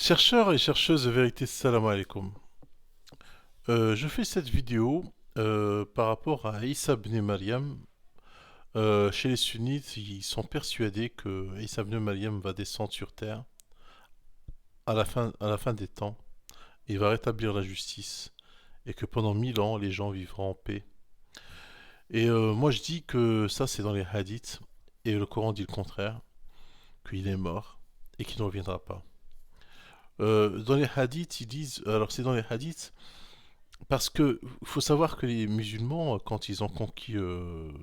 Chercheurs et chercheuses de vérité, salam alaikum. Je fais cette vidéo par rapport à Issa ibn Maryam. Chez les sunnites, ils sont persuadés que Issa ibn Maryam va descendre sur terre à la fin des temps. Il va rétablir la justice et que pendant 1000 ans, les gens vivront en paix. Et moi, je dis que ça, c'est dans les hadiths et le Coran dit le contraire, qu'il est mort et qu'il ne reviendra pas. Dans les hadiths, ils disent, alors c'est dans les hadiths. Parce que faut savoir que les musulmans, quand ils ont conquis le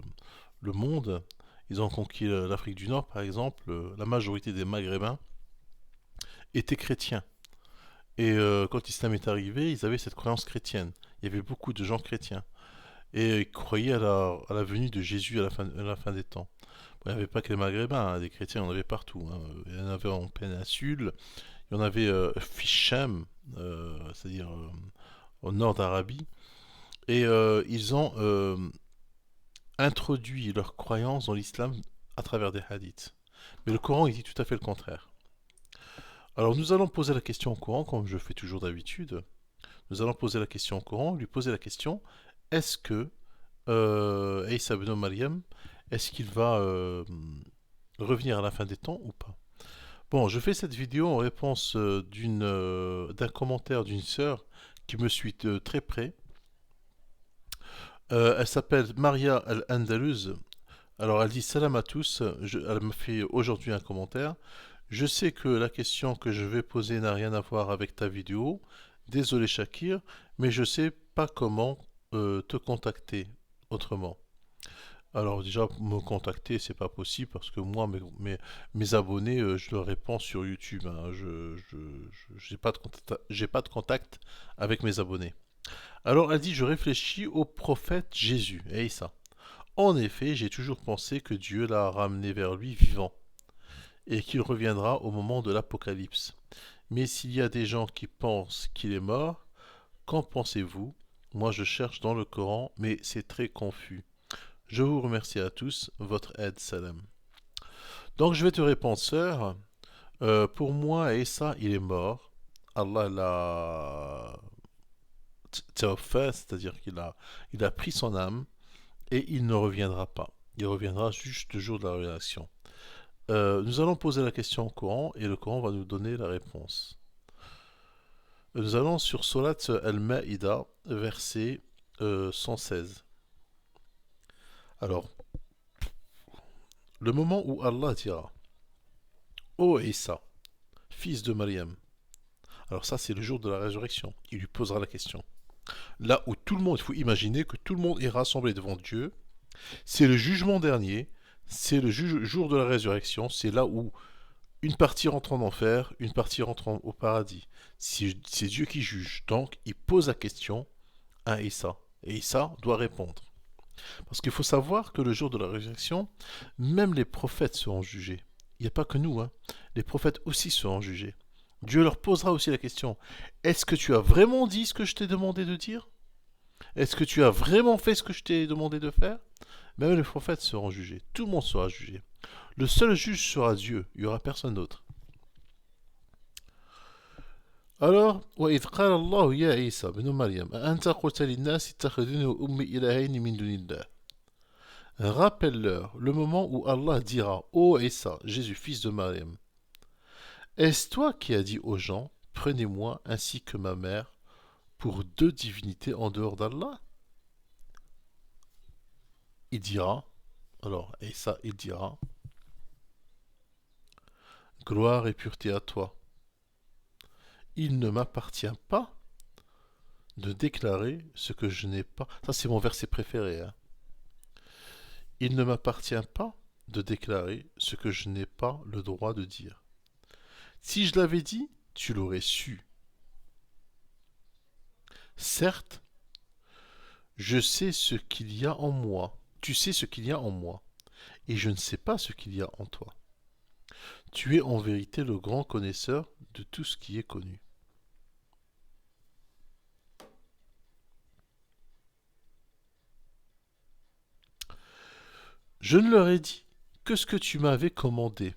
monde, ils ont conquis l'Afrique du Nord par exemple, la majorité des Maghrébins étaient chrétiens. Et quand l'islam est arrivé, ils avaient cette croyance chrétienne. Il y avait beaucoup de gens chrétiens. Et ils croyaient à la venue de Jésus à la fin des temps. Bon, il n'y avait pas que les Maghrébins, hein, des chrétiens, il y en avait partout, hein. Il y en avait en péninsule, il y en avait Fichem, c'est-à-dire au nord d'Arabie. Et ils ont introduit leurs croyances dans l'islam à travers des hadiths. Mais le Coran, il dit tout à fait le contraire. Alors nous allons poser la question au Coran, comme je fais toujours d'habitude. Nous allons poser la question au Coran, lui poser la question, est-ce que Isa ibn Maryam, est-ce qu'il va revenir à la fin des temps ou pas? Bon, je fais cette vidéo en réponse d'un commentaire d'une sœur qui me suit de très près. Elle s'appelle Maria Al-Andaluz. Alors elle dit salam à tous. Elle m'a fait aujourd'hui un commentaire. Je sais que la question que je vais poser n'a rien à voir avec ta vidéo. Désolé Shakir, mais je sais pas comment te contacter autrement. Alors déjà me contacter c'est pas possible parce que moi mes abonnés je leur réponds sur YouTube, hein. J'ai pas de contact avec mes abonnés. Alors elle dit je réfléchis au prophète Jésus et ça. En effet, j'ai toujours pensé que Dieu l'a ramené vers lui vivant, et qu'il reviendra au moment de l'Apocalypse. Mais s'il y a des gens qui pensent qu'il est mort, qu'en pensez-vous? Moi je cherche dans le Coran, mais c'est très confus. Je vous remercie à tous, votre aide, salam. Donc je vais te répondre, sœur. Pour moi, Issa, il est mort. Allah l'a fait, c'est-à-dire qu'il a pris son âme et il ne reviendra pas. Il reviendra juste le jour de la révélation. Nous allons poser la question au Coran et le Coran va nous donner la réponse. Nous allons sur Surat Al-Ma'ida, verset 116. Alors, le moment où Allah dira Ô Isa, fils de Maryam. Alors ça, c'est le jour de la résurrection. Il lui posera la question. Là où tout le monde, il faut imaginer que tout le monde est rassemblé devant Dieu. C'est le jugement dernier. C'est le jour de la résurrection. C'est là où une partie rentre en enfer, une partie rentre au paradis. C'est Dieu qui juge. Donc, il pose la question à Issa. Et Issa doit répondre. Parce qu'il faut savoir que le jour de la résurrection, même les prophètes seront jugés. Il n'y a pas que nous, hein. Les prophètes aussi seront jugés. Dieu leur posera aussi la question, est-ce que tu as vraiment dit ce que je t'ai demandé de dire? Est-ce que tu as vraiment fait ce que je t'ai demandé de faire? Même les prophètes seront jugés. Tout le monde sera jugé. Le seul juge sera Dieu. Il n'y aura personne d'autre. Alors, وإذ قال الله يا عيسى بن مريم أأنت قلت للناس اتخذوني وأمي إلهين من دون الله. Rappelle-leur le moment où Allah dira Ô Issa, Jésus, fils de Mariam, est-ce toi qui as dit aux gens Prenez-moi ainsi que ma mère pour deux divinités en dehors d'Allah? Il dira, alors Issa, il dira Gloire et pureté à toi. Il ne m'appartient pas de déclarer ce que je n'ai pas. Ça, c'est mon verset préféré, hein. Il ne m'appartient pas de déclarer ce que je n'ai pas le droit de dire. Si je l'avais dit, tu l'aurais su. Certes, je sais ce qu'il y a en moi. Tu sais ce qu'il y a en moi. Et je ne sais pas ce qu'il y a en toi. Tu es en vérité le grand connaisseur de tout ce qui est connu. Je ne leur ai dit que ce que tu m'avais commandé.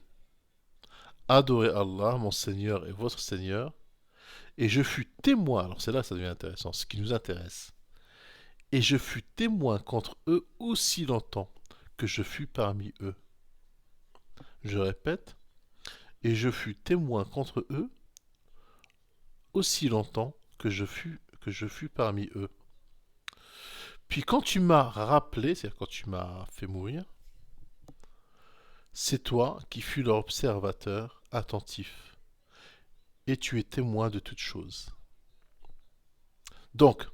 adorez Allah, mon Seigneur et votre Seigneur, et je fus témoin, alors c'est là que ça devient intéressant, ce qui nous intéresse, et je fus témoin contre eux aussi longtemps que je fus parmi eux. Je répète, et je fus témoin contre eux aussi longtemps que je fus parmi eux. Puis quand tu m'as rappelé, c'est-à-dire quand tu m'as fait mourir, c'est toi qui fus leur observateur attentif, et tu es témoin de toutes choses. Donc,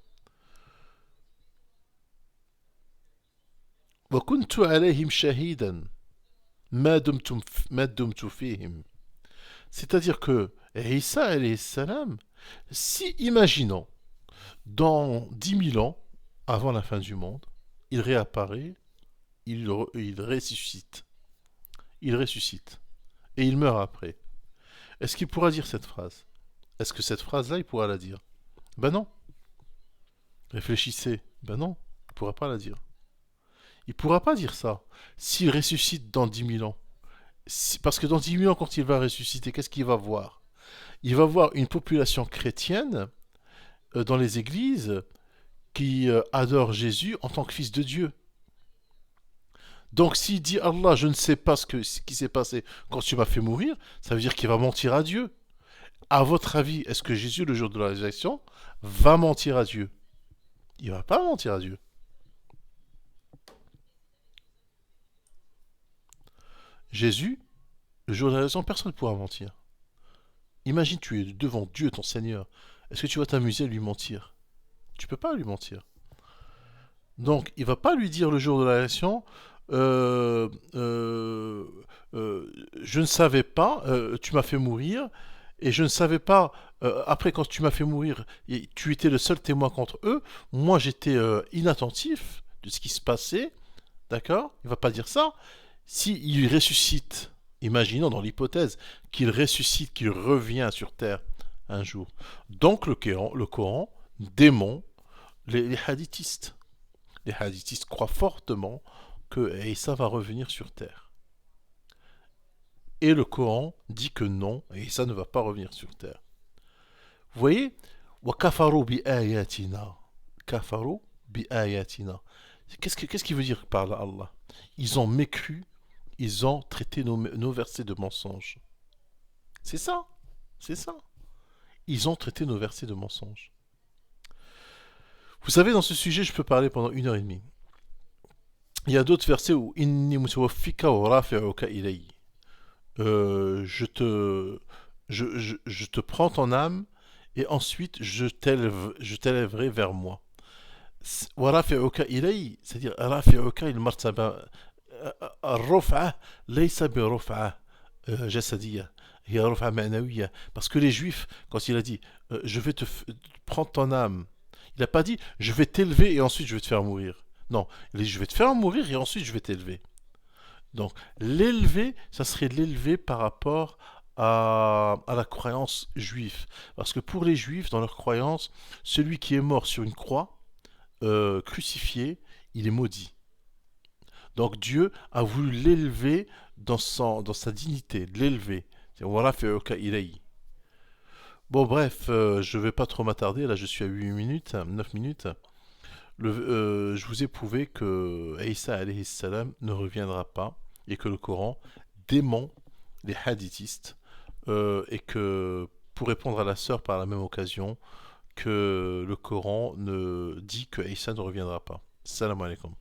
وَكُنْتُ عَلَيْهِمْ شَهِيدًا مَا دُمْتُ فِيهِمْ. C'est-à-dire que Isa alayhi salam, si imaginons, dans 10 000 ans, avant la fin du monde, il réapparaît, il ressuscite. Il ressuscite. Et il meurt après. Est-ce qu'il pourra dire cette phrase? Est-ce que cette phrase-là, il pourra la dire? Ben non. Réfléchissez. Ben non, il ne pourra pas la dire. Il ne pourra pas dire ça. S'il ressuscite dans 10 000 ans. Parce que dans 10 000 ans, quand il va ressusciter, qu'est-ce qu'il va voir? Il va voir une population chrétienne dans les églises qui adore Jésus en tant que fils de Dieu. Donc s'il dit Allah, je ne sais pas ce qui s'est passé quand tu m'as fait mourir, ça veut dire qu'il va mentir à Dieu. À votre avis, est-ce que Jésus, le jour de la résurrection, va mentir à Dieu? Il va pas mentir à Dieu. Jésus, le jour de la résurrection, personne ne pourra mentir. Imagine, tu es devant Dieu, ton Seigneur. Est-ce que tu vas t'amuser à lui mentir? Tu peux pas lui mentir. Donc, il va pas lui dire le jour de la résurrection, euh, euh, je ne savais pas, tu m'as fait mourir, et je ne savais pas, après quand tu m'as fait mourir, tu étais le seul témoin contre eux, moi j'étais inattentif de ce qui se passait, d'accord? Il va pas dire ça. Si il ressuscite, imaginons dans l'hypothèse qu'il ressuscite, qu'il revient sur Terre un jour, donc le Coran dément les hadithistes. Les hadithistes croient fortement que Isa va revenir sur Terre. Et le Coran dit que non, Isa ne va pas revenir sur Terre. Vous voyez, وَكَفَرُوا بِآيَاتِنَا. Kafaru bi-ayatina. Qu'est-ce qu'il veut dire par là, Allah? Ils ont mécru, ils ont traité nos versets de mensonges. C'est ça, c'est ça. Ils ont traité nos versets de mensonges. Vous savez, dans ce sujet, je peux parler pendant 1 heure et demie. Il y a d'autres versets où inni mutawaffika wa rafi'uka ilayya. Je te prends ton âme et ensuite je t'élèverai vers moi. Wa rafi'uka ilayya, c'est-à-dire rafi'uka il martaba الرفعة ليس برفعة جسدية هي رفعة معنوية parce que les juifs quand il a dit je vais te prendre ton âme, il n'a pas dit je vais t'élever et ensuite je vais te faire mourir. Non, il a dit je vais te faire mourir et ensuite je vais t'élever. Donc l'élever, ça serait l'élever par rapport à la croyance juive. Parce que pour les juifs, dans leur croyance, celui qui est mort sur une croix, crucifié, il est maudit. Donc Dieu a voulu l'élever dans sa dignité, l'élever. Voilà, fait Bon, bref, je ne vais pas trop m'attarder. Là, je suis à 8 minutes, 9 minutes. Je vous ai prouvé que Isa alayhi salam ne reviendra pas et que le Coran dément les hadithistes et que, pour répondre à la sœur par la même occasion, que le Coran ne dit que Isa ne reviendra pas. Salam alaikum.